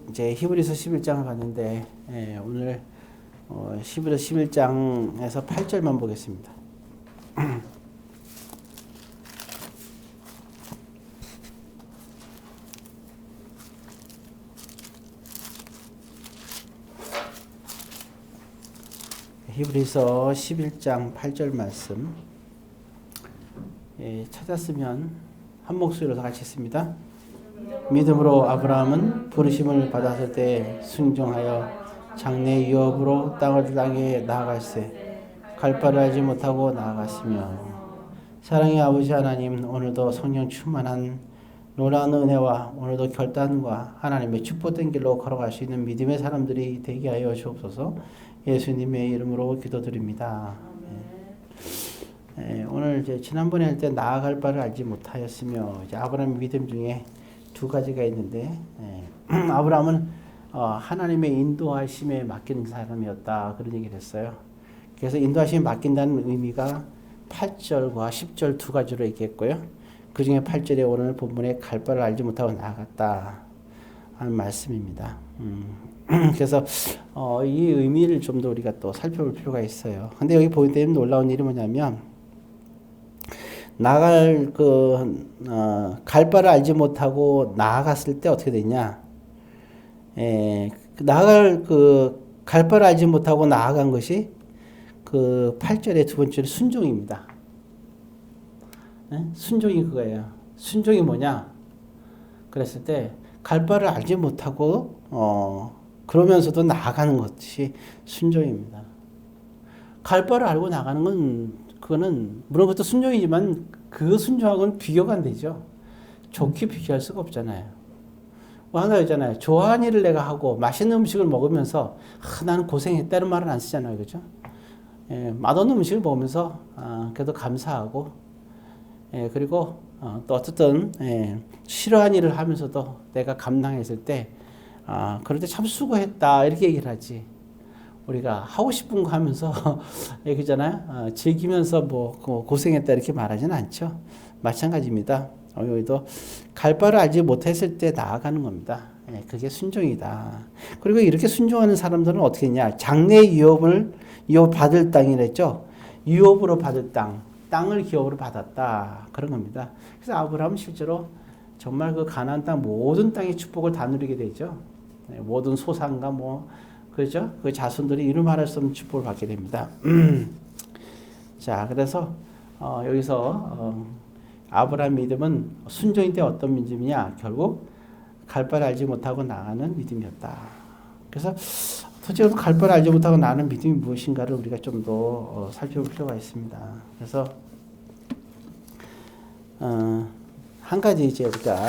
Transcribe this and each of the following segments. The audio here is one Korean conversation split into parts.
이제 히브리서 11장을 봤는데 오늘 히브리서 11장에서 8절만 보겠습니다. 히브리서 11장 8절 말씀 찾았으면 한 목소리로 같이 읽습니다. 믿음으로 아브라함은 부르심을 받았을 때 순종하여 장래 유업으로 땅을 향해 나아갈세 갈 바를 알지 못하고 나아갔으며 사랑의 아버지 하나님, 오늘도 성령 충만한 놀라운 은혜와 오늘도 결단과 하나님의 축복된 길로 걸어갈 수 있는 믿음의 사람들이 되게 하여 주옵소서. 예수님의 이름으로 기도드립니다. 오늘 이제 지난번에 할 때 나아갈 바를 알지 못하였으며 이제 아브라함의 믿음 중에 두 가지가 있는데 아브라함은 하나님의 인도하심에 맡기는 사람이었다, 그런 얘기를 했어요. 그래서 인도하심에 맡긴다는 의미가 8절과 10절 두 가지로 얘기했고요. 그 중에 8절에 오늘 본문에 갈 바를 알지 못하고 나아갔다 하는 말씀입니다. 그래서 이 의미를 좀 더 우리가 또 살펴볼 필요가 있어요. 근데 여기 보이는 놀라운 일이 뭐냐면 갈 바를 알지 못하고 나아갔을 때 어떻게 되냐? 갈 바를 알지 못하고 나아간 것이 그 8절의 두 번째로 순종입니다. 순종이 그거예요. 순종이 뭐냐? 그랬을 때 갈 바를 알지 못하고 그러면서도 나아가는 것이 순종입니다. 갈 바를 알고 나가는 건 그거는 물론 그것도 순종이지만 그 순종하고는 비교가 안 되죠. 좋게 비교할 수가 없잖아요. 뭐 하나 있잖아요. 좋아하는 일을 내가 하고 맛있는 음식을 먹으면서 나는 고생했다는 말은 안 쓰잖아요. 그죠? 맛없는 음식을 먹으면서 그래도 감사하고 그리고 또 어쨌든 싫어하는 일을 하면서도 내가 감당했을 때 그럴 때 참 수고했다 이렇게 얘기를 하지. 우리가 하고 싶은 거 하면서 그잖아요. 즐기면서 뭐 고생했다 이렇게 말하지는 않죠. 마찬가지입니다. 여기도 갈 바를 알지 못했을 때 나아가는 겁니다. 그게 순종이다. 그리고 이렇게 순종하는 사람들은 어떻게 했냐? 장래 유업 받을 땅이랬죠. 유업으로 받을 땅을 기업으로 받았다, 그런 겁니다. 그래서 아브라함은 실제로 정말 그 가나안 땅 모든 땅의 축복을 다 누리게 되죠. 모든 소산과 그렇죠? 그 자손들이 이루 말할 수 없는 축복을 받게 됩니다. 자, 그래서 여기서 아브라함 믿음은 순종일 때 어떤 믿음이냐? 결국 갈 바를 알지 못하고 나가는 믿음이었다. 그래서 도대체 갈 바를 알지 못하고 나가는 믿음이 무엇인가를 우리가 좀 더 살펴볼 필요가 있습니다. 그래서 한 가지 이제 우리가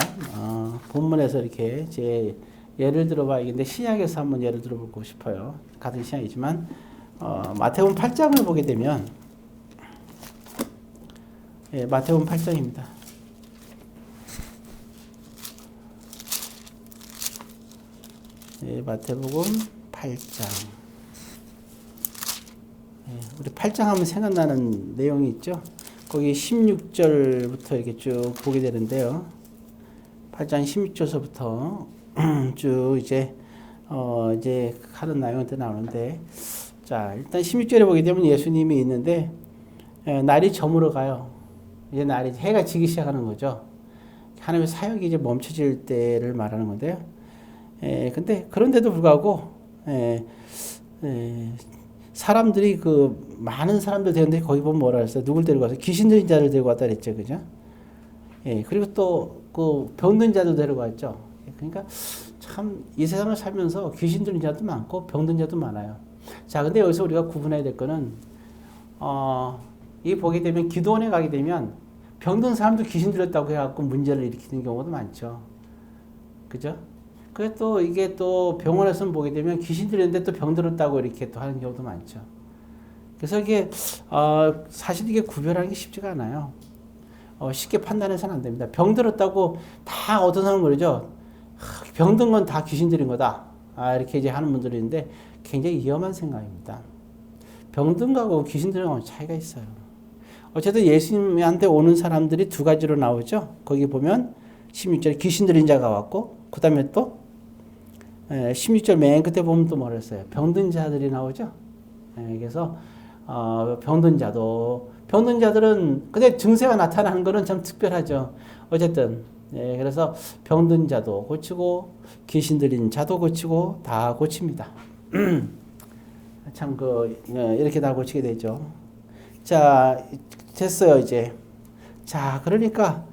본문에서 이렇게 이제 예를 들어봐야겠는데 신약에서 한번 예를 들어보고 싶어요. 같은 신약이지만 마태복음 8장을 보게 되면 마태복음 8장입니다. 마태복음 8장. 우리 8장 하면 생각나는 내용이 있죠. 거기 16절부터 이렇게 쭉 보게 되는데요. 8장 16절서부터 쭉 이제 하는 내용들 나오는데, 자, 일단 16절에 보게 되면 예수님이 있는데, 날이 저물어 가요. 이제 해가 지기 시작하는 거죠. 하나님의 사역이 이제 멈춰질 때를 말하는 건데요. 근데 그런데도 불구하고, 사람들이 많은 사람들 되는데 거기 보면 뭐라 그랬어요? 누굴 데리고 와서 귀신 들린 자를 데리고 왔다 그랬죠. 그죠? 그리고 또 병든 자도 데리고 왔죠. 그러니까 참 이 세상을 살면서 귀신 들린 자도 많고 병든 자도 많아요. 자, 근데 여기서 우리가 구분해야 될 거는 이 보게 되면 기도원에 가게 되면 병든 사람도 귀신 들렸다고 해갖고 문제를 일으키는 경우도 많죠. 그죠? 그게 또 이게 또 병원에서 보게 되면 귀신 들렸는데 또 병들었다고 이렇게 또 하는 경우도 많죠. 그래서 이게 사실 이게 구별하는 게 쉽지가 않아요. 쉽게 판단해서는 안 됩니다. 병들었다고 다 어떤 사람은 그러죠. 병든 건 다 귀신 들인 거다. 이렇게 이제 하는 분들이 있는데 굉장히 위험한 생각입니다. 병든 거하고 귀신 들인 거하고 차이가 있어요. 어쨌든 예수님한테 오는 사람들이 두 가지로 나오죠. 거기 보면 16절에 귀신 들린 자가 왔고 그 다음에 또 16절 맨 끝에 보면 또 뭐라 했어요? 병든 자들이 나오죠. 그래서 병든 자들은 근데 증세가 나타나는 거는 참 특별하죠. 어쨌든 그래서 병든 자도 고치고 귀신 들린 자도 고치고 다 고칩니다. 참 이렇게 다 고치게 되죠. 자, 됐어요 이제. 자, 그러니까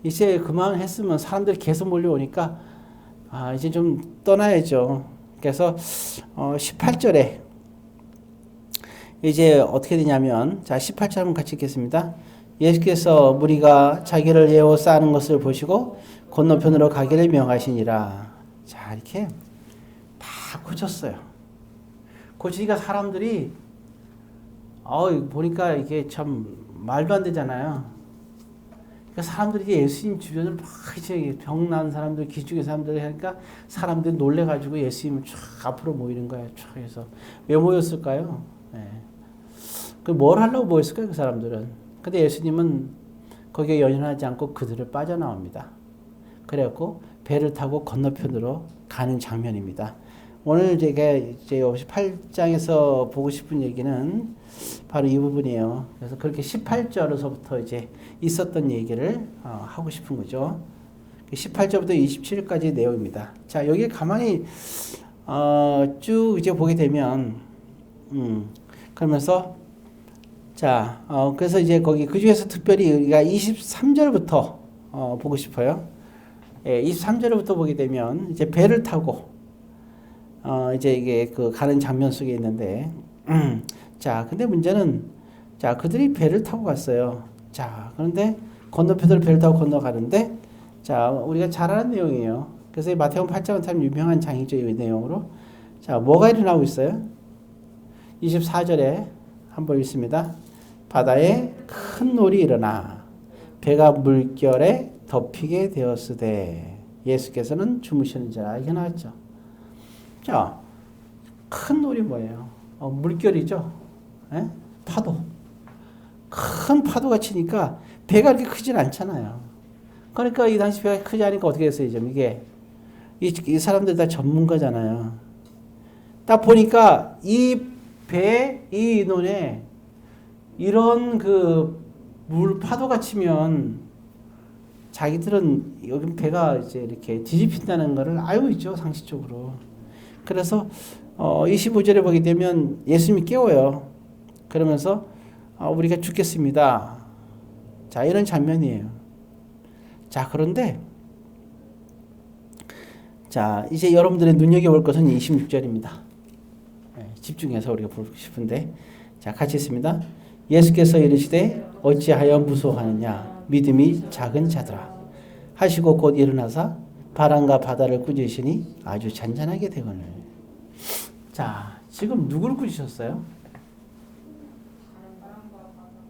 이제 그만했으면 사람들이 계속 몰려오니까 이제 좀 떠나야죠. 그래서 18절에 이제 어떻게 되냐면, 자 18절 한번 같이 읽겠습니다. 예수께서 무리가 자기를 에워싸는 것을 보시고 건너편으로 가기를 명하시니라. 자, 이렇게 다 고쳤어요. 고치니까 사람들이 보니까 이게 참 말도 안 되잖아요. 그러니까 사람들이 예수님 주변을 막 이제 병 난 사람들, 기죽은 사람들 하니까 사람들이 놀래가지고 예수님을 쫙 앞으로 모이는 거예요. 쫙 해서 왜 모였을까요? 뭘 하려고 모였을까요, 그 사람들은? 근데 예수님은 거기에 연연하지 않고 그들을 빠져나옵니다. 그래갖고 배를 타고 건너편으로 가는 장면입니다. 오늘 제가 이제 18장에서 보고 싶은 얘기는 바로 이 부분이에요. 그래서 그렇게 18절에서부터 이제 있었던 얘기를 하고 싶은 거죠. 18절부터 27절까지 내용입니다. 자, 여기 가만히 쭉 이제 보게 되면 그러면서 자, 그래서 이제 거기 그 중에서 특별히 우리가 23절부터 보고 싶어요. 23절부터 보게 되면 이제 배를 타고 이제 이게 가는 장면 속에 있는데, 자, 근데 문제는, 자, 그들이 배를 타고 갔어요. 자, 그런데 건너편으로 배를 타고 건너가는데, 자, 우리가 잘 아는 내용이에요. 그래서 이 마태복음 8장은 참 유명한 장이죠, 이 내용으로. 자, 뭐가 일어나고 있어요? 24절에 한번 읽습니다. 바다에 큰 놀이 일어나 배가 물결에 덮이게 되었으되 예수께서는 주무시는지라. 이게 나왔죠. 자, 큰 놀이 뭐예요? 물결이죠. 파도. 큰 파도가 치니까 배가 이렇게 크진 않잖아요. 그러니까 이 당시 배가 크지 않으니까 어떻게 했어요? 이게 이 사람들 다 전문가잖아요. 딱 보니까 이 배, 이 인원에 이런 물 파도가 치면 자기들은 여기 배가 이제 이렇게 뒤집힌다는 것을 알고 있죠, 상식적으로. 그래서 25절에 보게 되면 예수님이 깨워요. 그러면서 우리가 죽겠습니다. 자, 이런 장면이에요. 자, 그런데 자, 이제 여러분들의 눈여겨볼 것은 26절입니다. 집중해서 우리가 보고 싶은데, 자, 같이 있습니다. 예수께서 이르시되 어찌하여 무서워하느냐 믿음이 작은 자들아 하시고 곧 일어나사 바람과 바다를 꾸짖으시니 아주 잔잔하게 되거늘. 자, 지금 누구를 꾸짖으셨어요?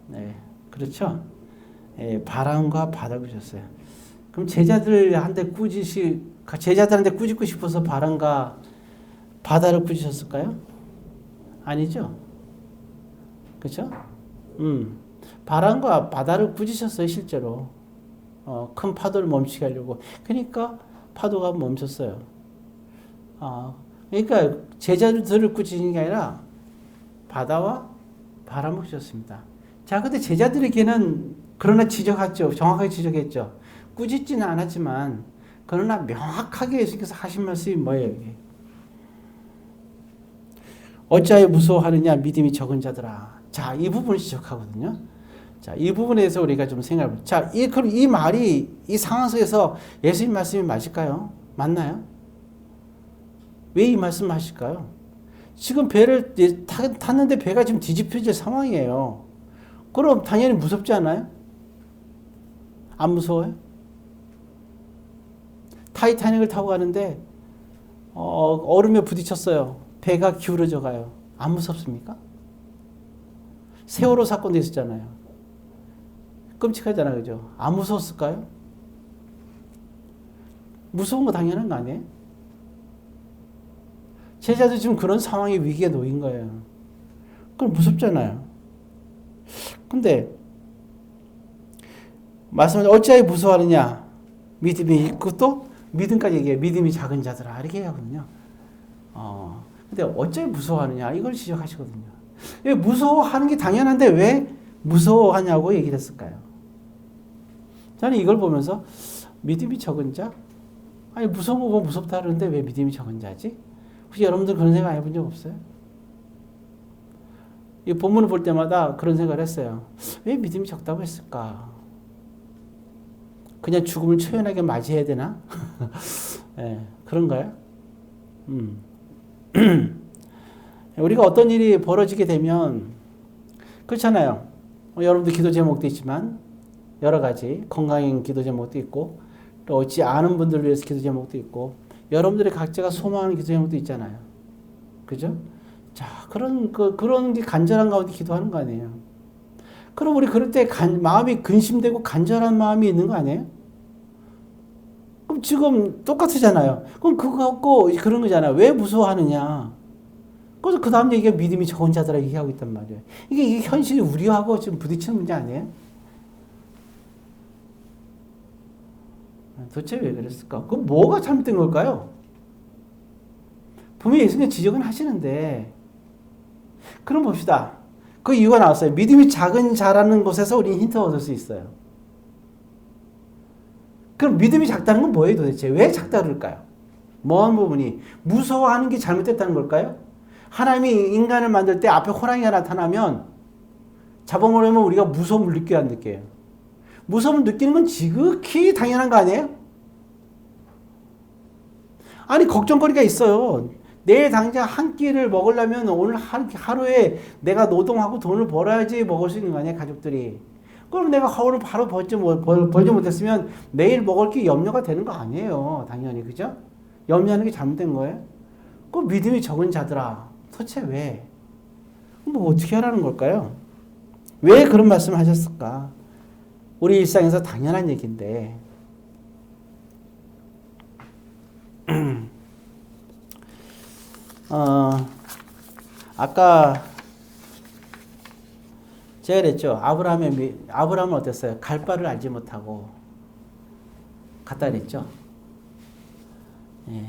네, 그렇죠. 바람과 바다를 꾸짖었어요. 그럼 제자들한테 꾸짖고 싶어서 바람과 바다를 꾸짖으셨을까요? 아니죠. 그렇죠? 바람과 바다를 꾸짖으셨어요, 실제로. 큰 파도를 멈추게 하려고. 그러니까 파도가 멈췄어요. 그러니까 제자들을 꾸짖는 게 아니라 바다와 바람을 꾸짖었습니다. 자, 근데 제자들에게는 그러나 지적했죠. 정확하게 지적했죠. 꾸짖지는 않았지만 그러나 명확하게 예수께서 하신 말씀이 뭐예요? 이게? 어찌하여 무서워하느냐 믿음이 적은 자들아. 자, 이 부분을 지적하거든요. 자, 이 부분에서 우리가 좀 생각해 볼. 자, 그럼 이 말이 이 상황 속에서 예수님 말씀이 맞을까요? 맞나요? 왜 이 말씀 하실까요? 지금 배를 탔는데 배가 지금 뒤집혀질 상황이에요. 그럼 당연히 무섭지 않아요? 안 무서워요? 타이타닉을 타고 가는데 얼음에 부딪혔어요. 배가 기울어져 가요. 안 무섭습니까? 세월호 사건도 있었잖아요. 끔찍하잖아요. 그죠? 안 무서웠을까요? 무서운 거 당연한 거 아니에요? 제자도 지금 그런 상황에 위기에 놓인 거예요. 그럼 무섭잖아요. 근데 말씀을 어찌하여 무서워하느냐? 믿음이 있고 또 믿음까지 얘기해요. 믿음이 작은 자들아. 이렇게 하거든요. 근데 어째 무서워하느냐 이걸 지적하시거든요. 왜 무서워하는 게 당연한데 왜 무서워하냐고 얘기를 했을까요? 저는 이걸 보면서 믿음이 적은 자? 아니 무서운 거 보면 무섭다 그러는데 왜 믿음이 적은 자지? 혹시 여러분들 그런 생각 해본 적 없어요? 이 본문을 볼 때마다 그런 생각을 했어요. 왜 믿음이 적다고 했을까? 그냥 죽음을 초연하게 맞이해야 되나? 네, 그런가요? 우리가 어떤 일이 벌어지게 되면 그렇잖아요. 여러분들 기도 제목도 있지만 여러 가지 건강인 기도 제목도 있고 또 얻지 않은 분들을 위해서 기도 제목도 있고 여러분들의 각자가 소망하는 기도 제목도 있잖아요. 그죠? 자, 그런 게 간절한 가운데 기도하는 거 아니에요. 그럼 우리 그럴 때 마음이 근심되고 간절한 마음이 있는 거 아니에요? 그럼 지금 똑같으잖아요. 그럼 그거 갖고 그런 거잖아요. 왜 무서워하느냐? 그래서 그 다음 얘기가 믿음이 적은 자들아 얘기하고 있단 말이에요. 이게 현실이 우리하고 지금 부딪히는 문제 아니에요? 도대체 왜 그랬을까? 그럼 뭐가 잘못된 걸까요? 분명히 예수님 지적은 하시는데 그럼 봅시다. 그 이유가 나왔어요. 믿음이 작은 자라는 곳에서 우리는 힌트를 얻을 수 있어요. 그럼 믿음이 작다는 건 뭐예요 도대체? 왜 작다 그럴까요? 뭐한 부분이 무서워하는 게 잘못됐다는 걸까요? 하나님이 인간을 만들 때 앞에 호랑이가 나타나면 잡아먹으려면 우리가 무서움을 느껴야 안 느껴요? 무서움을 느끼는 건 지극히 당연한 거 아니에요? 아니 걱정거리가 있어요. 내일 당장 한 끼를 먹으려면 오늘 하루에 내가 노동하고 돈을 벌어야지 먹을 수 있는 거 아니에요 가족들이. 그럼 내가 오늘 바로 벌지 못했으면 내일 먹을 게 염려가 되는 거 아니에요 당연히. 그죠? 염려하는 게 잘못된 거예요. 그 믿음이 적은 자들아 도대체 왜? 뭐 어떻게 하라는 걸까요? 왜 그런 말씀을 하셨을까? 우리 일상에서 당연한 얘기인데 아까 제가 그랬죠. 아브라함은 어땠어요? 갈 바를 알지 못하고 갔다 그랬죠. 예.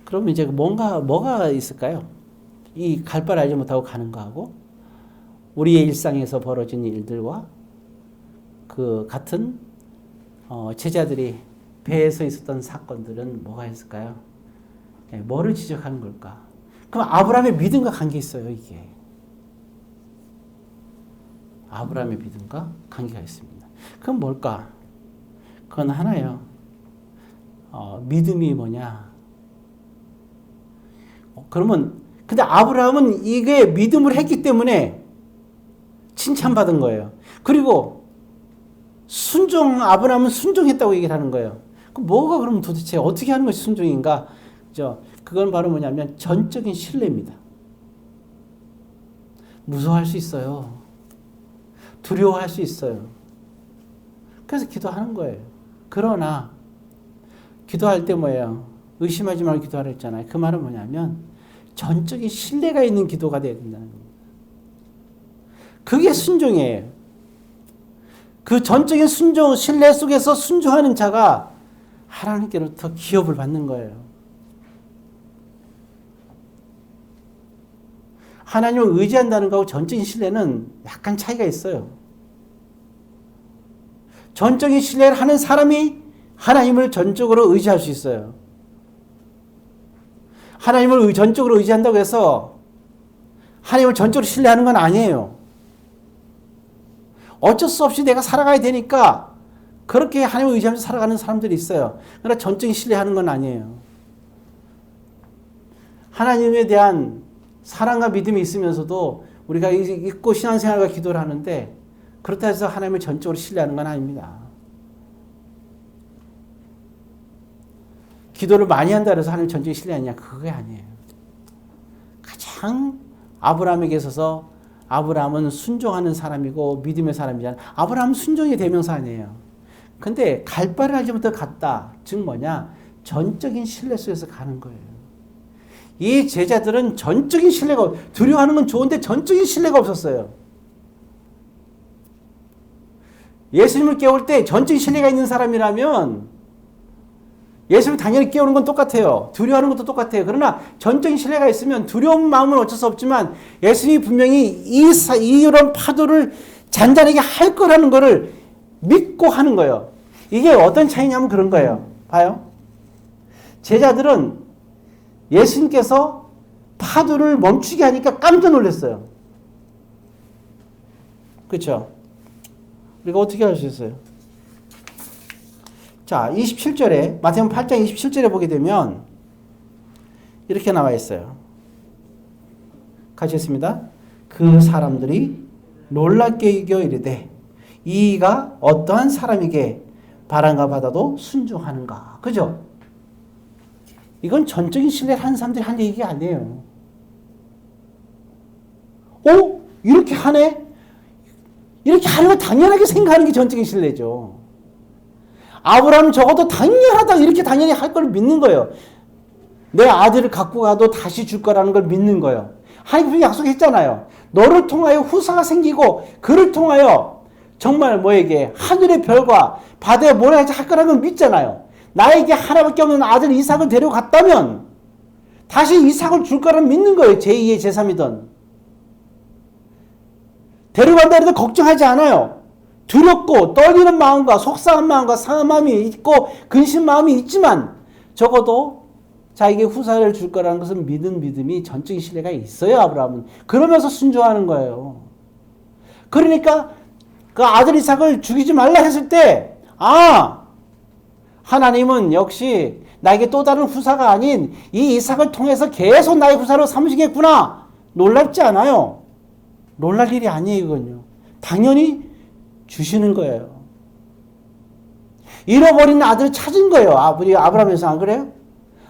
그럼 이제 뭐가 있을까요? 이 갈 바를 알지 못하고 가는 거하고 우리의 일상에서 벌어진 일들과 그 같은 제자들이 배에서 있었던 사건들은 뭐가 있을까요? 예, 뭐를 지적하는 걸까? 그럼 아브라함의 믿음과 관계 있어요, 이게. 아브라함의 믿음과 관계가 있습니다. 그럼 뭘까? 그건 하나예요. 믿음이 뭐냐? 그러면 근데 아브라함은 이게 믿음을 했기 때문에 칭찬받은 거예요. 그리고 아브라함은 순종했다고 얘기를 하는 거예요. 그럼 뭐가 그러면 도대체 어떻게 하는 것이 순종인가? 그건 바로 뭐냐면 전적인 신뢰입니다. 무서워할 수 있어요. 두려워할 수 있어요. 그래서 기도하는 거예요. 그러나 기도할 때 뭐예요? 의심하지 말고 기도하라 했잖아요. 그 말은 뭐냐면 전적인 신뢰가 있는 기도가 돼야 된다는 겁니다. 그게 순종이에요. 그 전적인 신뢰 속에서 순종하는 자가 하나님께로부터 기업을 받는 거예요. 하나님을 의지한다는 거하고 전적인 신뢰는 약간 차이가 있어요. 전적인 신뢰를 하는 사람이 하나님을 전적으로 의지할 수 있어요. 하나님을 전적으로 의지한다고 해서 하나님을 전적으로 신뢰하는 건 아니에요. 어쩔 수 없이 내가 살아가야 되니까 그렇게 하나님을 의지하면서 살아가는 사람들이 있어요. 그러나 전적인 신뢰하는 건 아니에요. 하나님에 대한 사랑과 믿음이 있으면서도 우리가 잊고 신앙생활과 기도를 하는데 그렇다 해서 하나님을 전적으로 신뢰하는 건 아닙니다. 기도를 많이 한다 해서 하나님 전적으로 신뢰하느냐? 그게 아니에요. 가장 아브라함에게 있어서 아브라함은 순종하는 사람이고 믿음의 사람이잖아요. 아브라함은 순종의 대명사 아니에요. 근데 갈 바를 알지 못하고 갔다. 즉 뭐냐? 전적인 신뢰 속에서 가는 거예요. 이 제자들은 전적인 신뢰가, 두려워하는 건 좋은데 전적인 신뢰가 없었어요. 예수님을 깨울 때 전적인 신뢰가 있는 사람이라면 예수를 당연히 깨우는 건 똑같아요. 두려워하는 것도 똑같아요. 그러나 전적인 신뢰가 있으면 두려운 마음은 어쩔 수 없지만 예수님이 분명히 이런 파도를 잔잔하게 할 거라는 거를 믿고 하는 거예요. 이게 어떤 차이냐면 그런 거예요. 봐요. 제자들은 예수님께서 파도를 멈추게 하니까 깜짝 놀랐어요. 그렇죠? 우리가 어떻게 할 수 있어요? 자, 27절에 마태복음 8장 27절에 보게 되면 이렇게 나와 있어요. 같이 했습니다. 그 사람들이 놀랍게 여겨 이르되 이가 어떠한 사람에게 바람과 바다도 순종하는가. 그죠? 이건 전적인 신뢰를 하는 사람들이 한 얘기가 아니에요. 이렇게 하네? 이렇게 하는 거 당연하게 생각하는 게 전적인 신뢰죠. 아브라함은 적어도 당연하다 이렇게 당연히 할 걸 믿는 거예요. 내 아들을 갖고 가도 다시 줄 거라는 걸 믿는 거예요. 하나님이 약속했잖아요. 너를 통하여 후사가 생기고 그를 통하여 정말 뭐에게 하늘의 별과 바다의 모래같이 할 거라는 걸 믿잖아요. 나에게 하나밖에 없는 아들 이삭을 데려갔다면 다시 이삭을 줄 거라는 믿는 거예요. 제2의 제3이든. 데려간다 해도 걱정하지 않아요. 두렵고 떨리는 마음과 속상한 마음과 상한 마음이 있고 근심 마음이 있지만 적어도 자기에게 후사를 줄 거라는 것은 믿은 믿음이 전적인 신뢰가 있어요. 아브라함은. 그러면서 순종하는 거예요. 그러니까 그 아들 이삭을 죽이지 말라 했을 때 하나님은 역시 나에게 또 다른 후사가 아닌 이 이삭을 통해서 계속 나의 후사로 삼으시겠구나. 놀랍지 않아요. 놀랄 일이 아니에요. 이건요. 당연히 주시는 거예요. 잃어버린 아들을 찾은 거예요. 우리 아브라함에서 안 그래요?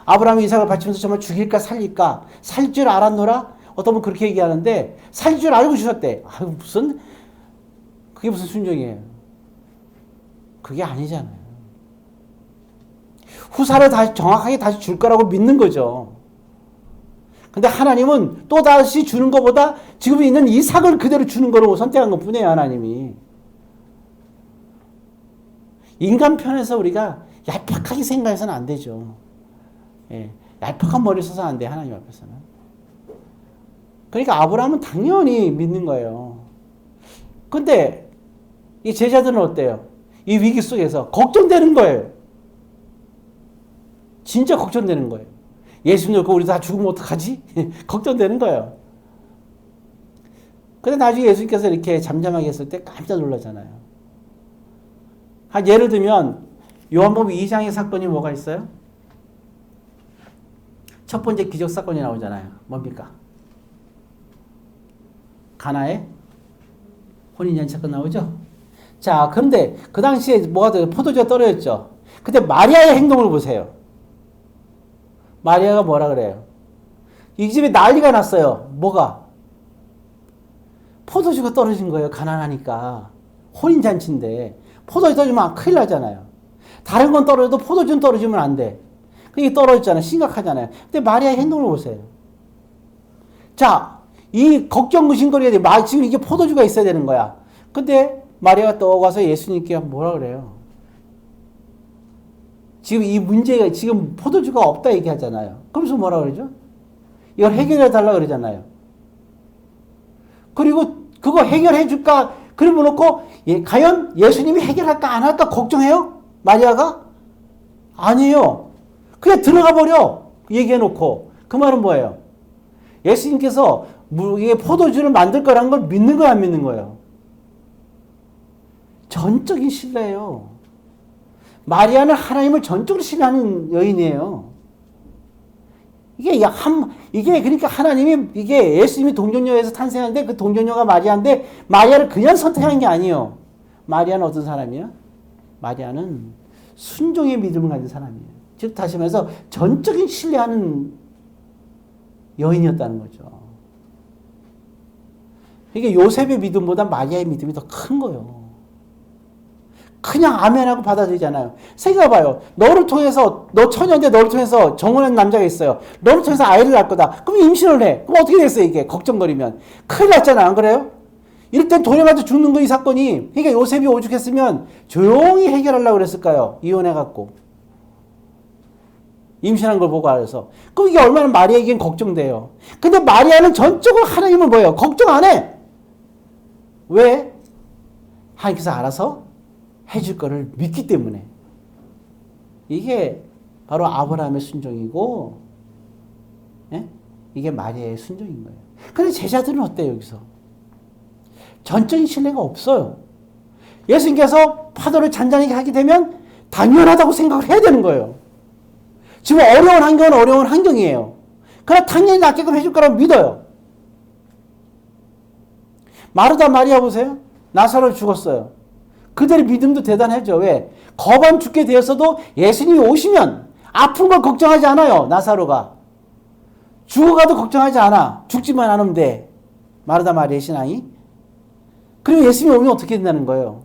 아브라함이 이삭을 바치면서 정말 죽일까 살릴까? 살릴 줄 알았노라? 어떤 분 그렇게 얘기하는데 살릴 줄 알고 주셨대. 그게 무슨 순종이에요? 그게 아니잖아요. 후사를 다시 정확하게 다시 줄 거라고 믿는 거죠. 근데 하나님은 또 다시 주는 것보다 지금 있는 이삭을 그대로 주는 거로 선택한 것 뿐이에요. 하나님이. 인간 편에서 우리가 얄팍하게 생각해서는 안 되죠. 얄팍한 머리 써서 안 돼. 하나님 앞에서는. 그러니까 아브라함은 당연히 믿는 거예요. 근데 이 제자들은 어때요? 이 위기 속에서 걱정되는 거예요. 진짜 걱정되는 거예요. 예수님 놓고 우리 다 죽으면 어떡하지? 걱정되는 거예요. 근데 나중에 예수님께서 이렇게 잠잠하게 했을 때 깜짝 놀라잖아요. 예를 들면 요한복음 2장의 사건이 뭐가 있어요? 첫 번째 기적 사건이 나오잖아요. 뭡니까? 가나의 혼인잔치 사건 나오죠? 자, 그런데 그 당시에 뭐가 돼요? 포도주가 떨어졌죠? 근데 마리아의 행동을 보세요. 마리아가 뭐라 그래요? 이 집에 난리가 났어요. 뭐가? 포도주가 떨어진 거예요. 가난하니까. 혼인잔치인데 포도주 떨어지면 큰일 나잖아요. 다른 건 떨어져도 포도주는 떨어지면 안 돼. 그게 떨어졌잖아요. 심각하잖아요. 근데 마리아의 행동을 보세요. 자, 이 걱정 무심거리가 돼. 지금 이게 포도주가 있어야 되는 거야. 근데 마리아가 떠가서 예수님께 뭐라 그래요? 지금 이 문제가 지금 포도주가 없다 얘기하잖아요. 그러면서 뭐라 그러죠? 이걸 해결해 달라 그러잖아요. 그리고 그거 해결해 줄까? 그러면 놓고 과연 예수님이 해결할까 안 할까 걱정해요? 마리아가? 아니에요. 그냥 들어가 버려. 얘기해 놓고. 그 말은 뭐예요? 예수님께서 이게 포도주를 만들 거라는 걸 믿는 거야 안 믿는 거예요? 전적인 신뢰예요. 마리아는 하나님을 전적으로 신뢰하는 여인이에요. 이게 그러니까 하나님이 이게 예수님이 동정녀에서 탄생하는데 그 동정녀가 마리아인데 마리아를 그냥 선택한 게 아니에요. 마리아는 어떤 사람이야? 마리아는 순종의 믿음을 가진 사람이에요. 즉 다시 말해서 전적인 신뢰하는 여인이었다는 거죠. 이게 요셉의 믿음보다 마리아의 믿음이 더 큰 거예요. 그냥 아멘하고 받아들이잖아요. 생각해봐요. 너를 통해서 너 처녀인데 너를 통해서 정혼한 남자가 있어요. 너를 통해서 아이를 낳을 거다. 그럼 임신을 해. 그럼 어떻게 됐어요 이게? 걱정거리면. 큰일 났잖아. 안 그래요? 이럴 땐 돌려가지고 죽는 거 이 사건이. 그러니까 요셉이 오죽했으면 조용히 해결하려고 그랬을까요? 이혼해갖고. 임신한 걸 보고 알아서. 그럼 이게 얼마나 마리아에겐 걱정돼요. 근데 마리아는 전적으로 하나님을 뭐예요? 걱정 안 해. 왜? 하나님께서 알아서 해줄 거를 믿기 때문에. 이게 바로 아브라함의 순종이고, 예? 이게 마리아의 순종인 거예요. 근데 제자들은 어때요, 여기서? 전적인 신뢰가 없어요. 예수님께서 파도를 잔잔하게 하게 되면 당연하다고 생각을 해야 되는 거예요. 지금 어려운 환경은 어려운 환경이에요. 그러나 당연히 낫게끔 해줄 거라고 믿어요. 마르다 마리아 보세요. 나사로 죽었어요. 그들의 믿음도 대단하죠. 왜? 거반 죽게 되었어도 예수님이 오시면 아픈 걸 걱정하지 않아요. 나사로가. 죽어가도 걱정하지 않아. 죽지만 않으면 돼. 마르다 마리아의 신앙이. 그리고 예수님이 오면 어떻게 된다는 거예요?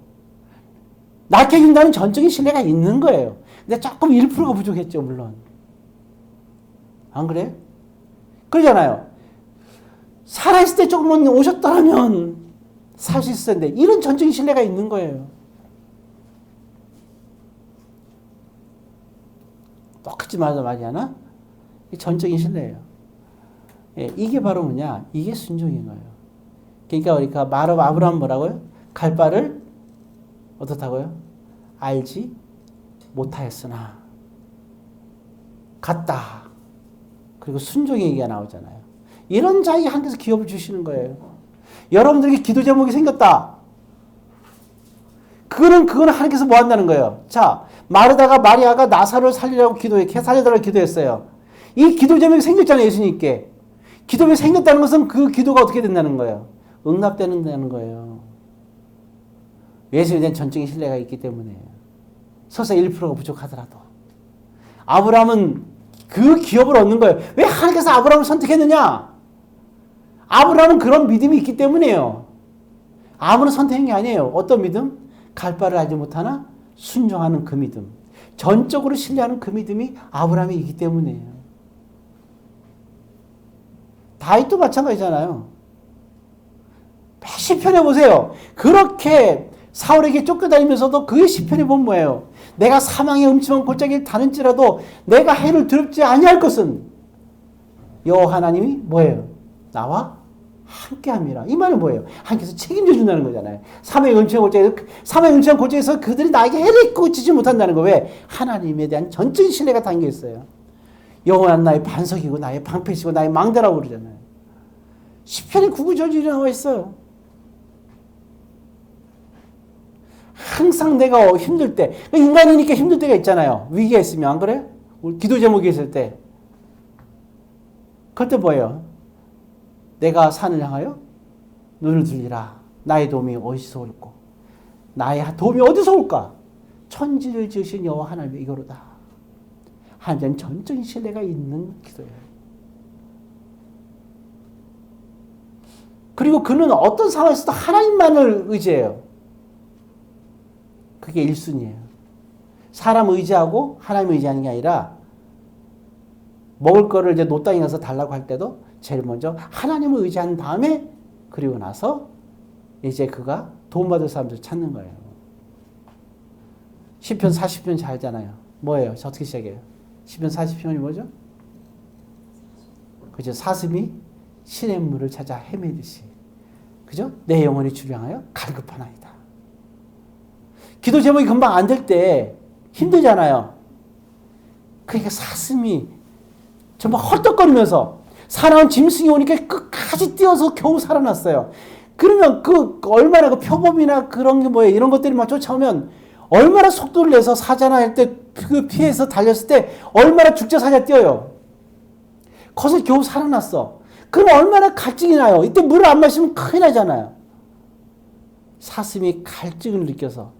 낫게 해준다는 전적인 신뢰가 있는 거예요. 근데 조금 1%가 부족했죠, 물론. 안 그래요? 그러잖아요. 살아있을 때 조금만 오셨더라면 살 수 있을 텐데, 이런 전적인 신뢰가 있는 거예요. 똑같이 말이 하나? 전적인 신뢰예요. 예, 이게 바로 뭐냐? 이게 순종인 거예요. 그러니까 우리가 아브라함 뭐라고요? 갈 바를 어떻다고요? 알지 못하였으나 갔다. 그리고 순종의 얘기가 나오잖아요. 이런 자에게 하나님께서 기업을 주시는 거예요. 여러분들에게 기도 제목이 생겼다. 그거는 하나님께서 뭐 한다는 거예요? 자, 마리아가 나사로를 살리라고 살려달라고 기도했어요. 이 기도 제목이 생겼잖아요, 예수님께. 기도 제목이 생겼다는 것은 그 기도가 어떻게 된다는 거예요? 응답되는다는 거예요. 예수님에 대한 전적인 신뢰가 있기 때문에. 설사 1%가 부족하더라도. 아브라함은 그 기업을 얻는 거예요. 왜 하나님께서 아브라함을 선택했느냐? 아브라함은 그런 믿음이 있기 때문이에요. 아무나 선택한 게 아니에요. 어떤 믿음? 갈 바를 알지 못하나 순종하는 그 믿음. 전적으로 신뢰하는 그 믿음이 아브라함이 있기 때문이에요. 다윗도 마찬가지잖아요. 시편에 보세요. 그렇게 사울에게 쫓겨다니면서도 그 시편에 보면 뭐예요? 내가 사망의 음침한 골짜기를 다는지라도 내가 해를 두렵지 아니할 것은 여호와 하나님이 뭐예요? 나와 함께함이라. 이 말은 뭐예요? 하나님께서 책임져 준다는 거잖아요. 사망의 음침한 골짜기에서 그들이 나에게 해를 끼치지 못한다는 거. 왜? 하나님에 대한 전적인 신뢰가 담겨 있어요. 여호와는 나의 반석이고 나의 방패시고 나의 망대라고 그러잖아요. 시편에 구구절절이 나와 있어요. 항상 내가 힘들 때, 인간이니까 힘들 때가 있잖아요. 위기가 있으면, 안 그래요? 기도 제목이 있을 때. 그때 뭐예요? 내가 산을 향하여 눈을 들리라. 나의 도움이 어디서 올까? 나의 도움이 어디서 올까? 천지를 지으신 여호와 하나님의 이거로다. 하나님 전적인 신뢰가 있는 기도예요. 그리고 그는 어떤 상황에서도 하나님만을 의지해요. 그게 1순위예요. 사람 의지하고 하나님 의지하는 게 아니라 먹을 거를 이제 노땅에 가서 달라고 할 때도 제일 먼저 하나님을 의지한 다음에 그리고 나서 이제 그가 도움받을 사람들 찾는 거예요. 시편 40편 잘 알잖아요. 뭐예요? 어떻게 시작해요? 시편 40편이 뭐죠? 그죠? 사슴이 시냇물을 찾아 헤매듯이. 그죠? 내 영혼이 주를 향하여 갈급하나이다. 기도 제목이 금방 안 될 때 힘들잖아요. 그러니까 사슴이 정말 헐떡거리면서 사나운 짐승이 오니까 끝까지 뛰어서 겨우 살아났어요. 그러면 얼마나 그 표범이나 그런 게 뭐예요? 이런 것들이 막 쫓아오면 얼마나 속도를 내서 사자나 할 때 그 피해서 달렸을 때 얼마나 죽자 사자 뛰어요. 거기서 겨우 살아났어. 그럼 얼마나 갈증이 나요. 이때 물을 안 마시면 큰일 나잖아요. 사슴이 갈증을 느껴서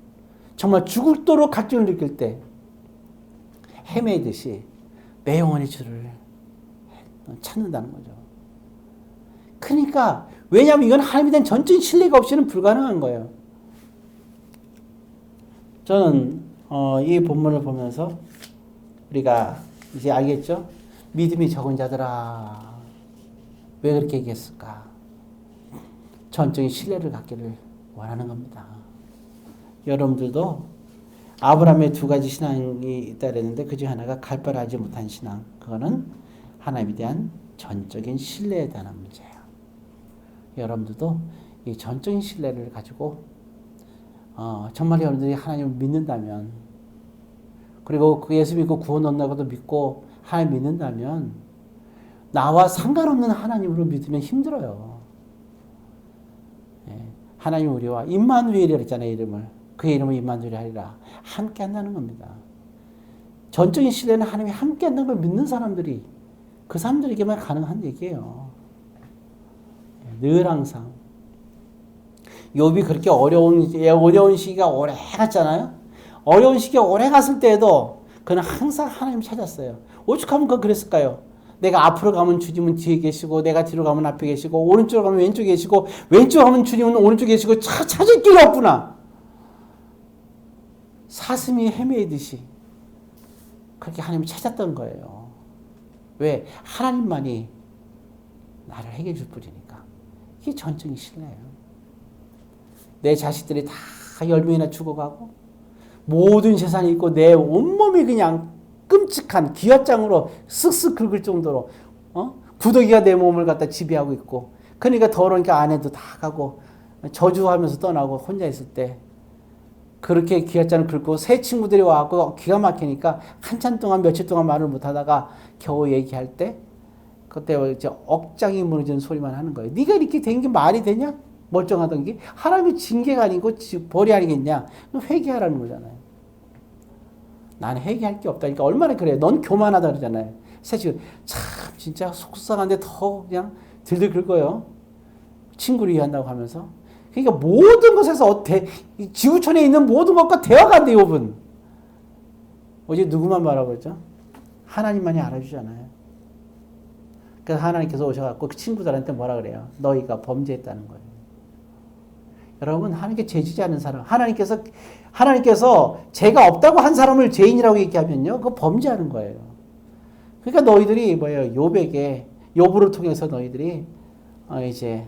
정말 죽을도록 갈증을 느낄 때 헤매듯이 내 영혼의 주를 찾는다는 거죠. 그러니까 왜냐하면 이건 하나님에 대한 전적인 신뢰가 없이는 불가능한 거예요. 저는 이 본문을 보면서 우리가 이제 알겠죠? 믿음이 적은 자들아 왜 그렇게 얘기했을까? 전적인 신뢰를 갖기를 원하는 겁니다. 여러분들도 아브라함의 두 가지 신앙이 있다 그랬는데 그중 하나가 갈 바를 알지 못한 신앙. 그거는 하나님에 대한 전적인 신뢰에 대한 문제예요. 여러분들도 이 전적인 신뢰를 가지고 정말 여러분들이 하나님을 믿는다면, 그리고 그 예수 믿고 구원 얻는다고도 믿고 하나님 믿는다면 나와 상관없는 하나님으로 믿으면 힘들어요. 예, 하나님 우리와 임마누엘이라 했잖아요. 이름을. 그의 이름은 임마누엘 하리라. 함께 한다는 겁니다. 전적인 신뢰는 하나님이 함께 한다는 걸 믿는 사람들이, 그 사람들에게만 가능한 얘기예요. 늘 항상. 욥이 그렇게 어려운 시기가 오래 갔잖아요. 어려운 시기가 오래 갔을 때에도 그는 항상 하나님 찾았어요. 오죽하면 그건 그랬을까요? 내가 앞으로 가면 주님은 뒤에 계시고, 내가 뒤로 가면 앞에 계시고, 오른쪽으로 가면 왼쪽에 계시고, 왼쪽으로 가면 주님은 오른쪽에 계시고, 찾을 길이 없구나. 사슴이 헤매이듯이 그렇게 하나님을 찾았던 거예요. 왜? 하나님만이 나를 해결해 줄 뿐이니까. 이게 전적인 신뢰예요. 내 자식들이 다 10명이나 죽어가고 모든 재산이 있고 내 온몸이 그냥 끔찍한 기와장으로 쓱쓱 긁을 정도로 구더기가 내 몸을 갖다 지배하고 있고, 그러니까 더러우니까 아내도 다 가고 저주하면서 떠나고 혼자 있을 때 그렇게 기와장을 긁고 새 친구들이 와갖고 기가 막히니까 한참 동안 며칠 동안 말을 못하다가 겨우 얘기할 때 그때 이제 억장이 무너지는 소리만 하는 거예요. 네가 이렇게 된 게 말이 되냐? 멀쩡하던 게 하나님의 징계가 아니고 벌이 아니겠냐? 회개하라는 거잖아요. 나는 회개할 게 없다니까. 얼마나 그래? 넌 교만하다 그러잖아요. 셋이 참 진짜 속상한데 더 그냥 들들 긁어요. 친구를 위한다고 하면서. 그러니까 모든 것에서 지구촌에 있는 모든 것과 대화가 안 돼요. 욥은. 어제 누구만 바라보죠? 하나님만이 알아주잖아요. 그래서 하나님께서 오셔갖고 그 친구들한테 뭐라 그래요? 너희가 범죄했다는 거예요. 여러분, 하나님께 죄지지 않은 사람, 하나님께서 죄가 없다고 한 사람을 죄인이라고 얘기하면요, 그거 범죄하는 거예요. 그러니까 너희들이 욥에게, 욥을 통해서 너희들이 이제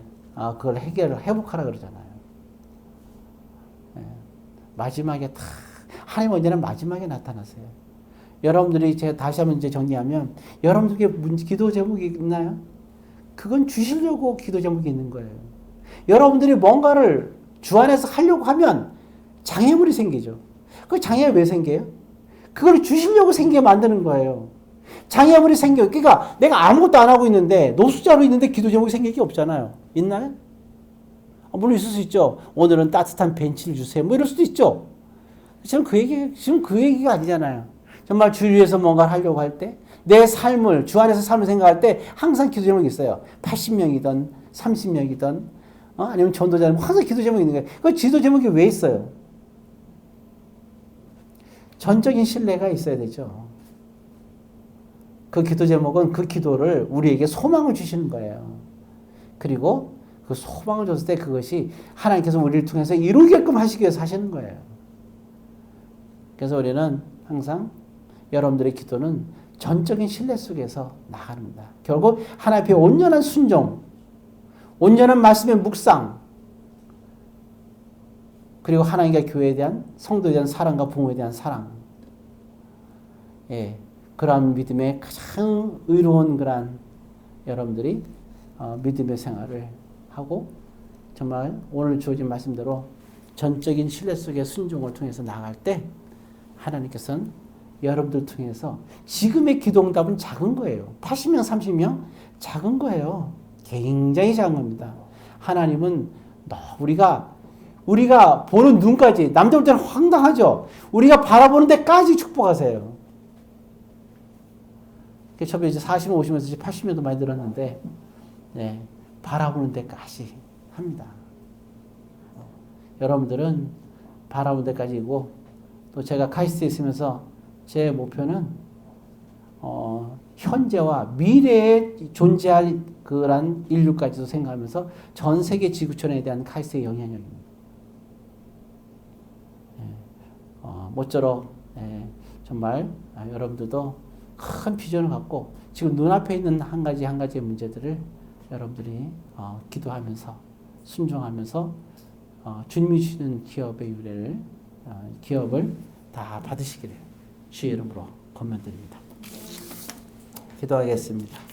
그걸 회복하라 그러잖아요. 마지막에 다 하나님 언제나 마지막에 나타나세요. 여러분들이 제가 다시 한번 이제 정리하면, 여러분들에게 기도 제목이 있나요? 그건 주시려고 기도 제목이 있는 거예요. 여러분들이 뭔가를 주 안에서 하려고 하면 장애물이 생기죠. 그 장애가 왜 생겨요? 그걸 주시려고 생기게 만드는 거예요. 장애물이 생겨요. 그러니까 내가 아무것도 안 하고 있는데, 노숙자로 있는데 기도 제목이 생길 게 없잖아요. 있나요? 물론 있을 수 있죠. 오늘은 따뜻한 벤치를 주세요. 뭐 이럴 수도 있죠. 지금 그 얘기가 아니잖아요. 정말 주를 위해서 뭔가를 하려고 할 때, 내 삶을, 주 안에서 삶을 생각할 때 항상 기도 제목이 있어요. 80명이든 30명이든 아니면 전도자는 항상 기도 제목이 있는 거예요. 그 기도 제목이 왜 있어요? 전적인 신뢰가 있어야 되죠. 그 기도 제목은 그 기도를 우리에게 소망을 주시는 거예요. 그리고 그 소망을 줬을 때 그것이 하나님께서 우리를 통해서 이루게끔 하시기 위해서 하시는 거예요. 그래서 우리는 항상 여러분들의 기도는 전적인 신뢰 속에서 나가는 겁니다. 결국 하나님 앞에 온전한 순종, 온전한 말씀의 묵상, 그리고 하나님과 교회에 대한, 성도에 대한 사랑과 부모에 대한 사랑, 그러한 믿음의 가장 의로운 그런 여러분들이 믿음의 생활을 하고, 정말 오늘 주어진 말씀대로 전적인 신뢰 속의 순종을 통해서 나아갈 때 하나님께서는 여러분들 통해서, 지금의 기도응답은 작은 거예요. 80명, 30명 작은 거예요. 굉장히 작은 겁니다. 하나님은 우리가 보는 눈까지, 남들 볼 때는 황당하죠. 우리가 바라보는 데까지 축복하세요. 저번에 이제 40명, 50명에서 이제 80명도 많이 들었는데, 바라보는 데까지 합니다. 여러분들은 바라보는 데까지고, 또 제가 카이스트에 있으면서 제 목표는 현재와 미래에 존재할 그런 인류까지도 생각하면서 전 세계 지구촌에 대한 카이스트의 영향력입니다. 모쪼록 정말 여러분들도 큰 비전을 갖고 지금 눈앞에 있는 한 가지의 문제들을 여러분들이 기도하면서 순종하면서 주님이 주시는 기업의 기업을 다 받으시기를 주의 이름으로 권면드립니다. 기도하겠습니다.